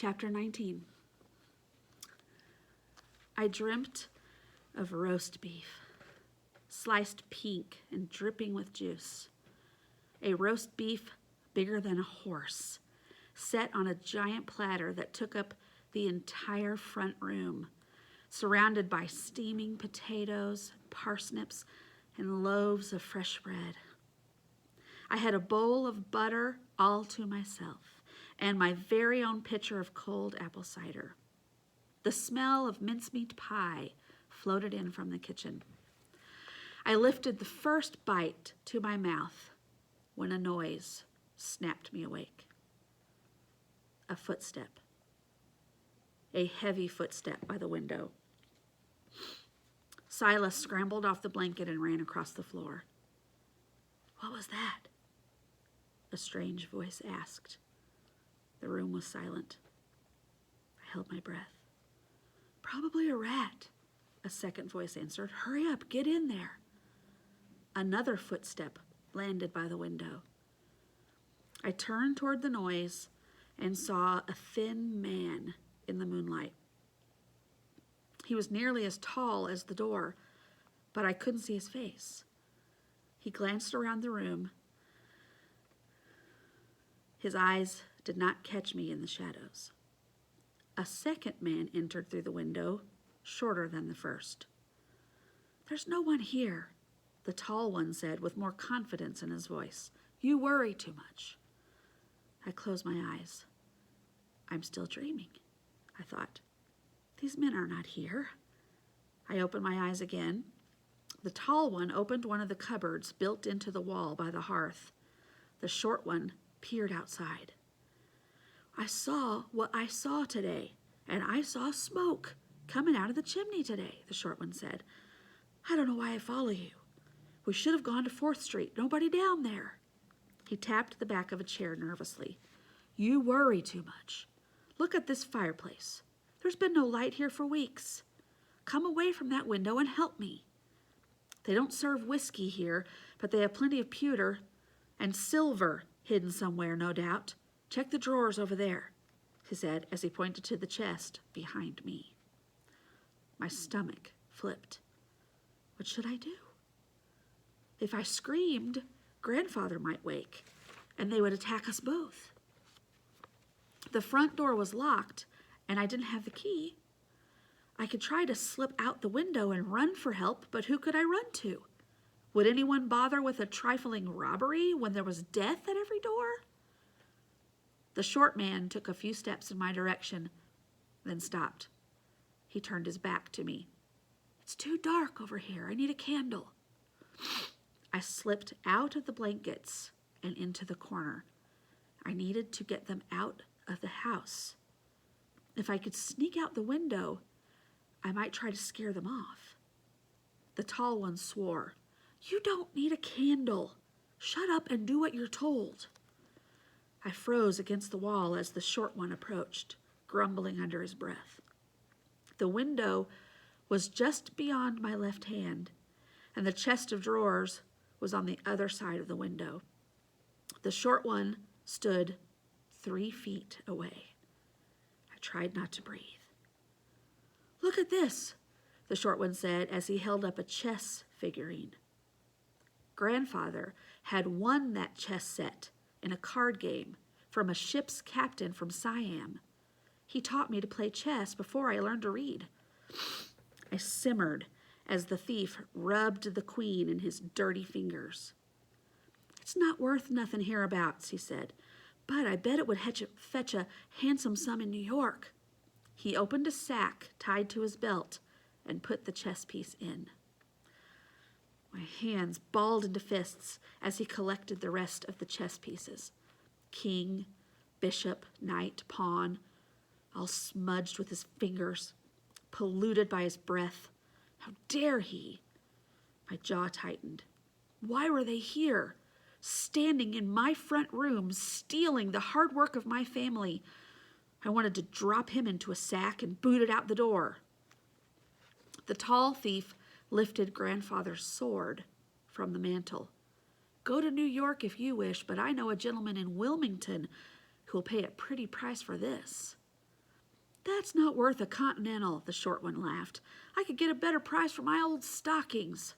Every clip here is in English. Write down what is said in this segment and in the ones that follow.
Chapter 19. I dreamt of roast beef, sliced pink and dripping with juice. A roast beef bigger than a horse, set on a giant platter that took up the entire front room, surrounded by steaming potatoes, parsnips, and loaves of fresh bread. I had a bowl of butter all to myself, and my very own pitcher of cold apple cider. The smell of mincemeat pie floated in from the kitchen. I lifted the first bite to my mouth when a noise snapped me awake. A footstep. A heavy footstep by the window. Silas scrambled off the blanket and ran across the floor. "What was that?" a strange voice asked. The room was silent. I held my breath. "Probably a rat," a second voice answered. "Hurry up, get in there." Another footstep landed by the window. I turned toward the noise and saw a thin man in the moonlight. He was nearly as tall as the door, but I couldn't see his face. He glanced around the room. His eyes did not catch me in the shadows. A second man entered through the window, shorter than the first. "There's no one here," the tall one said with more confidence in his voice. "You worry too much." I closed my eyes. I'm still dreaming, I thought. These men are not here. I opened my eyes again. The tall one opened one of the cupboards built into the wall by the hearth. The short one peered outside. "I saw what I saw today, and I saw smoke coming out of the chimney today," the short one said. "I don't know why I follow you. We should have gone to 4th Street. Nobody down there." He tapped the back of a chair nervously. "You worry too much. Look at this fireplace. There's been no light here for weeks. Come away from that window and help me. They don't serve whiskey here, but they have plenty of pewter and silver hidden somewhere, no doubt. Check the drawers over there," he said as he pointed to the chest behind me. My stomach flipped. What should I do? If I screamed, Grandfather might wake, and they would attack us both. The front door was locked, and I didn't have the key. I could try to slip out the window and run for help, but who could I run to? Would anyone bother with a trifling robbery when there was death at every door? The short man took a few steps in my direction, then stopped. He turned his back to me. "It's too dark over here. I need a candle." I slipped out of the blankets and into the corner. I needed to get them out of the house. If I could sneak out the window, I might try to scare them off. The tall one swore. "You don't need a candle. Shut up and do what you're told." I froze against the wall as the short one approached, grumbling under his breath. The window was just beyond my left hand, and the chest of drawers was on the other side of the window. The short one stood 3 feet away. I tried not to breathe. "Look at this," the short one said as he held up a chess figurine. Grandfather had won that chess set in a card game from a ship's captain from Siam. He taught me to play chess before I learned to read. I simmered as the thief rubbed the queen in his dirty fingers. "It's not worth nothing hereabouts," he said, "but I bet it would fetch a handsome sum in New York." He opened a sack tied to his belt and put the chess piece in. My hands balled into fists as he collected the rest of the chess pieces. King, bishop, knight, pawn, all smudged with his fingers, polluted by his breath. How dare he? My jaw tightened. Why were they here, standing in my front room, stealing the hard work of my family? I wanted to drop him into a sack and boot it out the door. The tall thief lifted Grandfather's sword from the mantel. "Go to New York if you wish, but I know a gentleman in Wilmington who will pay a pretty price for this." That's not worth a Continental, the short one laughed. I could get a better price for my old stockings.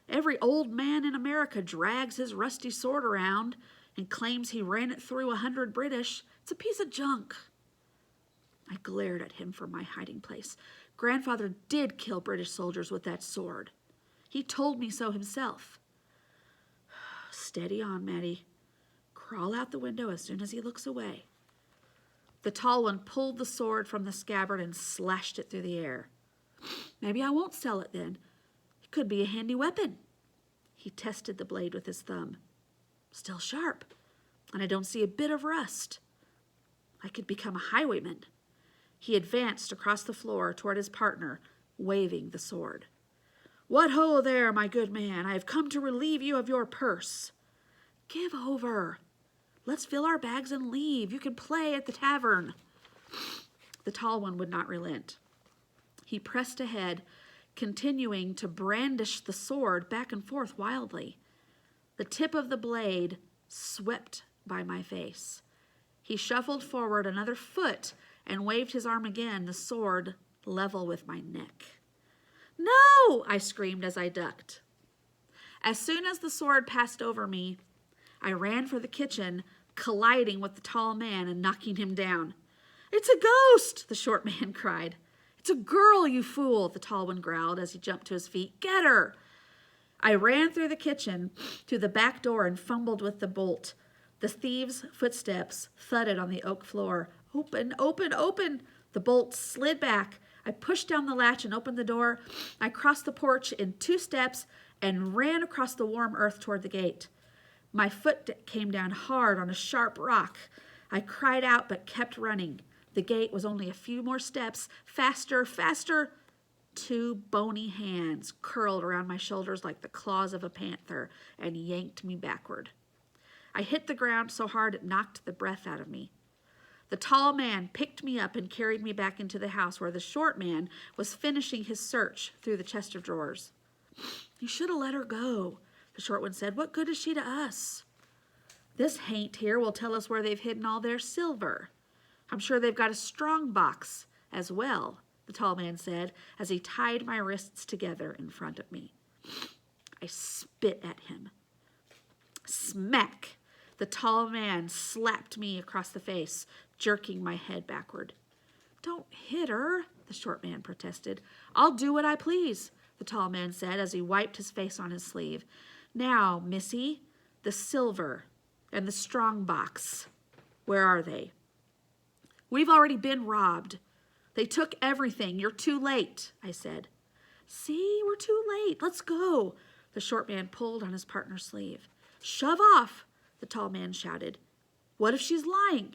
Every old man in America drags his rusty sword around and claims he ran it through 100 British. It's a piece of junk. I glared at him from my hiding place. Grandfather did kill British soldiers with that sword. He told me so himself. Steady on, Maddie. Crawl out the window as soon as he looks away. The tall one pulled the sword from the scabbard and slashed it through the air. Maybe I won't sell it then. It could be a handy weapon. He tested the blade with his thumb. Still sharp, and I don't see a bit of rust. I could become a highwayman. He advanced across the floor toward his partner, waving the sword. What ho there, my good man! I have come to relieve you of your purse. Give over. Let's fill our bags and leave. You can play at the tavern. The tall one would not relent. He pressed ahead, continuing to brandish the sword back and forth wildly. The tip of the blade swept by my face. He shuffled forward another foot and waved his arm again, the sword level with my neck. No! I screamed as I ducked. As soon as the sword passed over me, I ran for the kitchen, colliding with the tall man and knocking him down. It's a ghost, the short man cried. It's a girl, you fool, the tall one growled as he jumped to his feet. Get her! I ran through the kitchen to the back door and fumbled with the bolt. The thieves' footsteps thudded on the oak floor. Open, open, open! The bolt slid back. I pushed down the latch and opened the door. I crossed the porch in 2 steps and ran across the warm earth toward the gate. My foot came down hard on a sharp rock. I cried out but kept running. The gate was only a few more steps. Faster, faster! 2 bony hands curled around my shoulders like the claws of a panther and yanked me backward. I hit the ground so hard it knocked the breath out of me. The tall man picked me up and carried me back into the house where the short man was finishing his search through the chest of drawers. You should have let her go, the short one said. What good is she to us? This haint here will tell us where they've hidden all their silver. I'm sure they've got a strong box as well, the tall man said as he tied my wrists together in front of me. I spit at him. Smack! The tall man slapped me across the face, jerking my head backward. Don't hit her, the short man protested. I'll do what I please, the tall man said as he wiped his face on his sleeve. Now, missy, the silver and the strong box. Where are they? We've already been robbed. They took everything. You're too late, I said. See, we're too late. Let's go. The short man pulled on his partner's sleeve. Shove off, the tall man shouted. What if she's lying?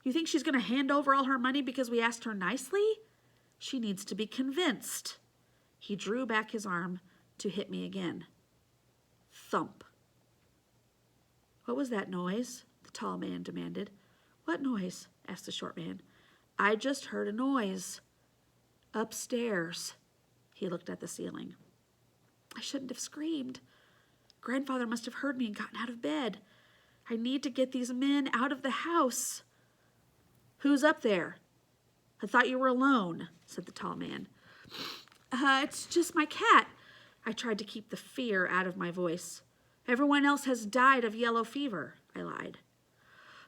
You think she's going to hand over all her money because we asked her nicely? She needs to be convinced. He drew back his arm to hit me again. Thump. What was that noise? The tall man demanded. What noise? Asked the short man. I just heard a noise. Upstairs. He looked at the ceiling. I shouldn't have screamed. Grandfather must have heard me and gotten out of bed. I need to get these men out of the house. Who's up there? I thought you were alone, said the tall man. It's just my cat. I tried to keep the fear out of my voice. Everyone else has died of yellow fever, I lied.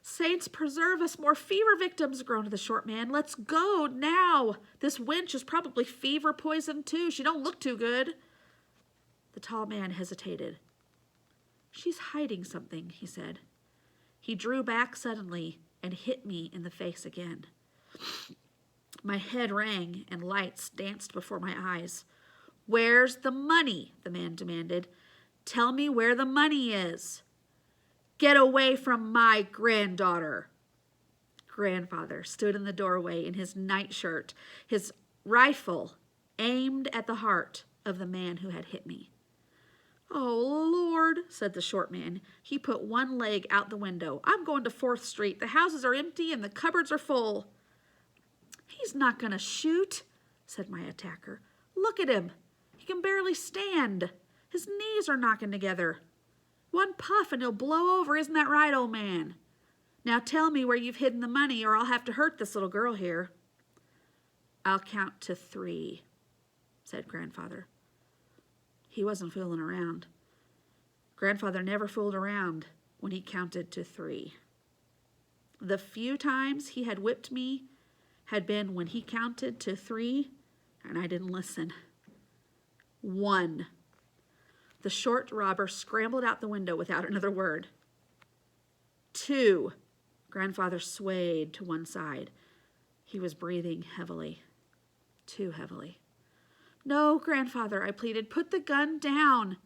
Saints preserve us, more fever victims, groaned the short man. Let's go now. This wench is probably fever poisoned too. She don't look too good. The tall man hesitated. She's hiding something, he said. He drew back suddenly and hit me in the face again. My head rang and lights danced before my eyes. Where's the money? The man demanded. Tell me where the money is. Get away from my granddaughter. Grandfather stood in the doorway in his nightshirt, his rifle aimed at the heart of the man who had hit me. Oh, Lord, said the short man. He put one leg out the window. I'm going to 4th Street. The houses are empty and the cupboards are full. He's not going to shoot, said my attacker. Look at him. He can barely stand. His knees are knocking together. One puff and he'll blow over. Isn't that right, old man? Now tell me where you've hidden the money or I'll have to hurt this little girl here. I'll count to 3, said Grandfather. He wasn't fooling around. Grandfather never fooled around when he counted to 3. The few times he had whipped me had been when he counted to 3 and I didn't listen. 1. The short robber scrambled out the window without another word. 2. Grandfather swayed to one side. He was breathing heavily, too heavily. No, Grandfather, I pleaded, put the gun down.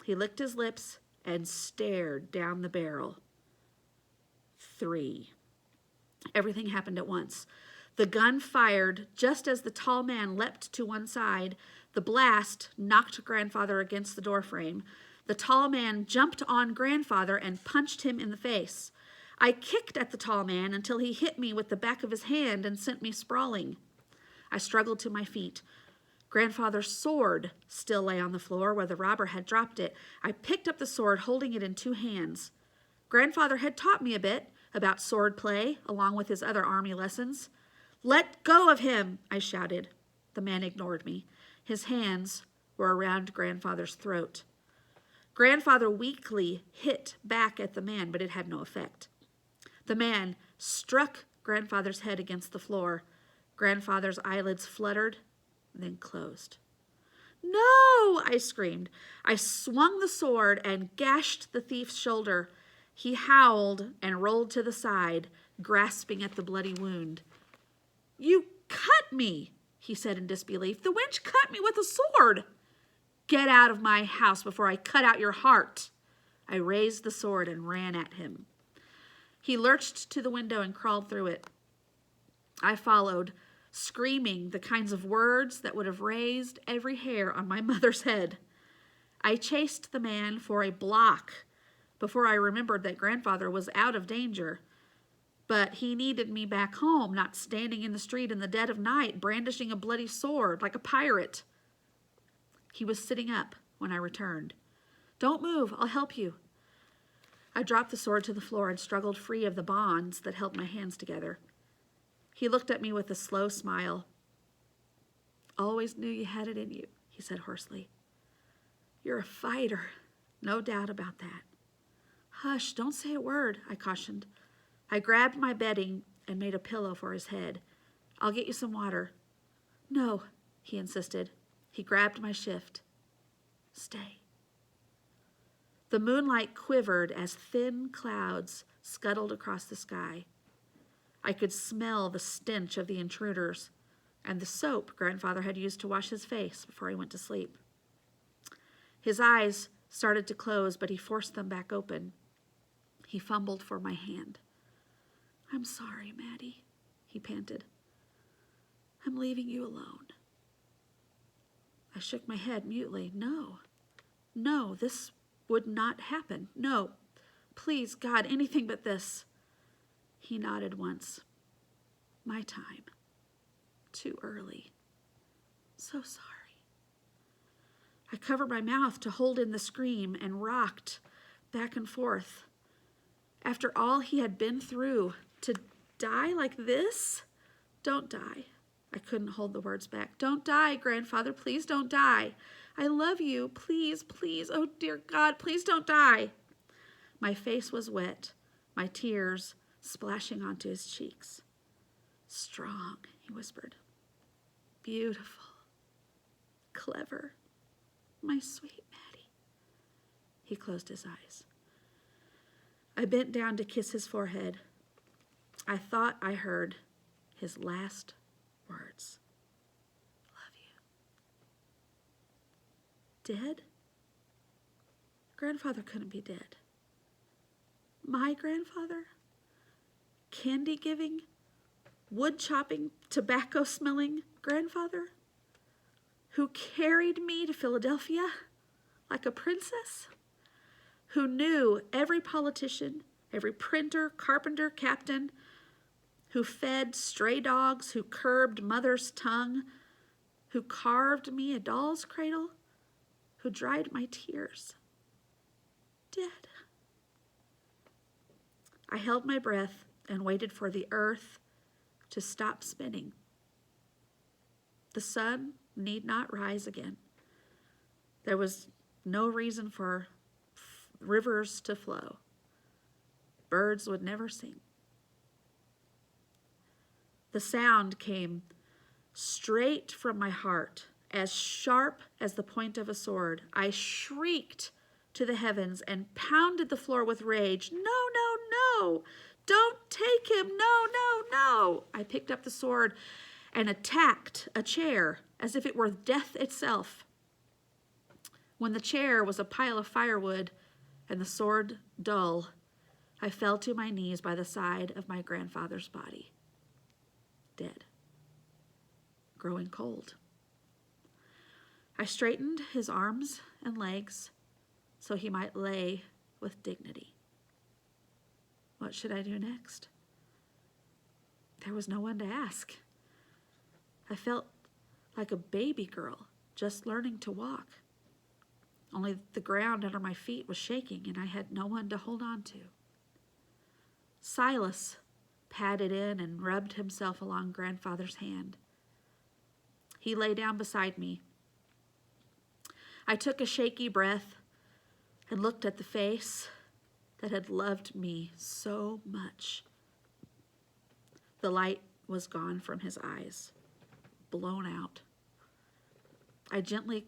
He licked his lips and stared down the barrel. 3. Everything happened at once. The gun fired just as the tall man leapt to one side. The blast knocked Grandfather against the doorframe. The tall man jumped on Grandfather and punched him in the face. I kicked at the tall man until he hit me with the back of his hand and sent me sprawling. I struggled to my feet. Grandfather's sword still lay on the floor where the robber had dropped it. I picked up the sword, holding it in 2 hands. Grandfather had taught me a bit about sword play, along with his other army lessons. Let go of him, I shouted. The man ignored me. His hands were around Grandfather's throat. Grandfather weakly hit back at the man, but it had no effect. The man struck Grandfather's head against the floor. Grandfather's eyelids fluttered, then closed. No, I screamed. I swung the sword and gashed the thief's shoulder. He howled and rolled to the side, grasping at the bloody wound. You cut me, he said in disbelief. The wench cut me with a sword. Get out of my house before I cut out your heart. I raised the sword and ran at him. He lurched to the window and crawled through it. I followed, screaming the kinds of words that would have raised every hair on my mother's head. I chased the man for a block before I remembered that Grandfather was out of danger. But he needed me back home, not standing in the street in the dead of night, brandishing a bloody sword like a pirate. He was sitting up when I returned. Don't move, I'll help you. I dropped the sword to the floor and struggled free of the bonds that held my hands together. He looked at me with a slow smile. Always knew you had it in you, he said hoarsely. You're a fighter, no doubt about that. Hush, don't say a word, I cautioned. I grabbed my bedding and made a pillow for his head. I'll get you some water. No, he insisted. He grabbed my shift. Stay. The moonlight quivered as thin clouds scuttled across the sky. I could smell the stench of the intruders and the soap Grandfather had used to wash his face before he went to sleep. His eyes started to close, but he forced them back open. He fumbled for my hand. I'm sorry, Maddie, he panted. I'm leaving you alone. I shook my head mutely. No, this would not happen. No, please, God, anything but this. He nodded once. My time. Too early. So sorry. I covered my mouth to hold in the scream and rocked back and forth. After all he had been through, to die like this? Don't die. I couldn't hold the words back. Don't die, Grandfather. Please don't die. I love you. Please, please. Oh, dear God, please don't die. My face was wet, my tears splashing onto his cheeks. Strong, he whispered. Beautiful. Clever. My sweet Maddie. He closed his eyes. I bent down to kiss his forehead. I thought I heard his last words. Love you. Dead? Grandfather couldn't be dead. My grandfather? Candy-giving, wood-chopping, tobacco-smelling grandfather? Who carried me to Philadelphia like a princess? Who knew every politician, every printer, carpenter, captain, who fed stray dogs, who curbed mother's tongue, who carved me a doll's cradle, who dried my tears. Dead. I held my breath and waited for the earth to stop spinning. The sun need not rise again. There was no reason for rivers to flow. Birds would never sing. The sound came straight from my heart, as sharp as the point of a sword. I shrieked to the heavens and pounded the floor with rage. No, no, no! Don't take him! No, no, no! I picked up the sword and attacked a chair as if it were death itself. When the chair was a pile of firewood and the sword dull, I fell to my knees by the side of my grandfather's body, dead, growing cold. I straightened his arms and legs so he might lay with dignity. What should I do next? There was no one to ask. I felt like a baby girl just learning to walk. Only the ground under my feet was shaking and I had no one to hold on to. Silas padded in and rubbed himself along grandfather's hand. He lay down beside me. I took a shaky breath and looked at the face that had loved me so much. The light was gone from his eyes, blown out. I gently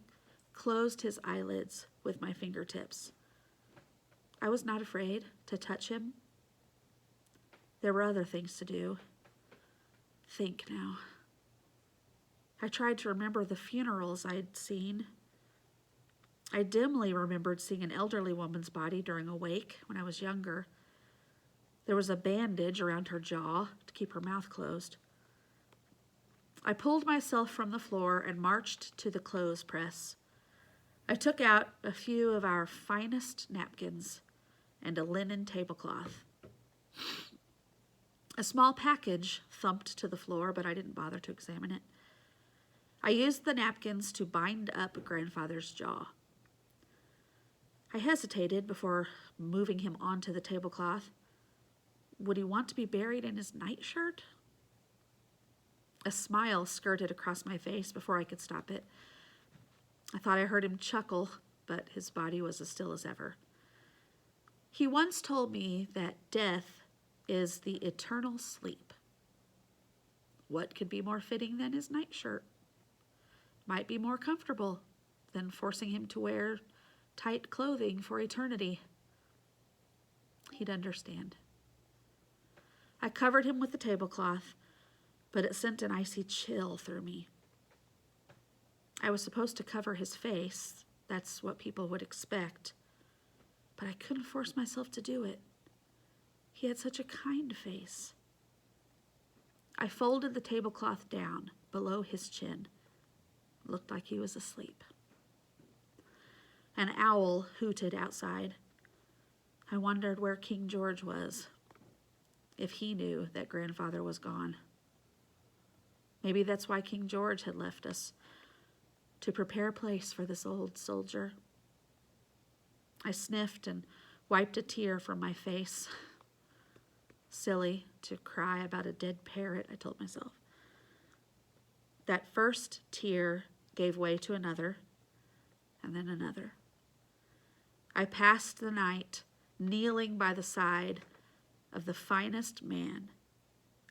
closed his eyelids with my fingertips. I was not afraid to touch him. There were other things to do. Think now. I tried to remember the funerals I'd seen. I dimly remembered seeing an elderly woman's body during a wake when I was younger. There was a bandage around her jaw to keep her mouth closed. I pulled myself from the floor and marched to the clothes press. I took out a few of our finest napkins and a linen tablecloth. A small package thumped to the floor, but I didn't bother to examine it. I used the napkins to bind up grandfather's jaw. I hesitated before moving him onto the tablecloth. Would he want to be buried in his nightshirt? A smile skirted across my face before I could stop it. I thought I heard him chuckle, but his body was as still as ever. He once told me that death is the eternal sleep. What could be more fitting than his nightshirt? Might be more comfortable than forcing him to wear tight clothing for eternity. He'd understand. I covered him with the tablecloth, but it sent an icy chill through me. I was supposed to cover his face. That's what people would expect. But I couldn't force myself to do it. He had such a kind face. I folded the tablecloth down below his chin. It looked like he was asleep. An owl hooted outside. I wondered where King George was, if he knew that grandfather was gone. Maybe that's why King George had left us, to prepare a place for this old soldier. I sniffed and wiped a tear from my face. Silly to cry about a dead parrot, I told myself. That first tear gave way to another, and then another. I passed the night kneeling by the side of the finest man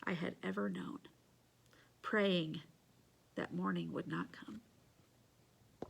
I had ever known, praying that morning would not come.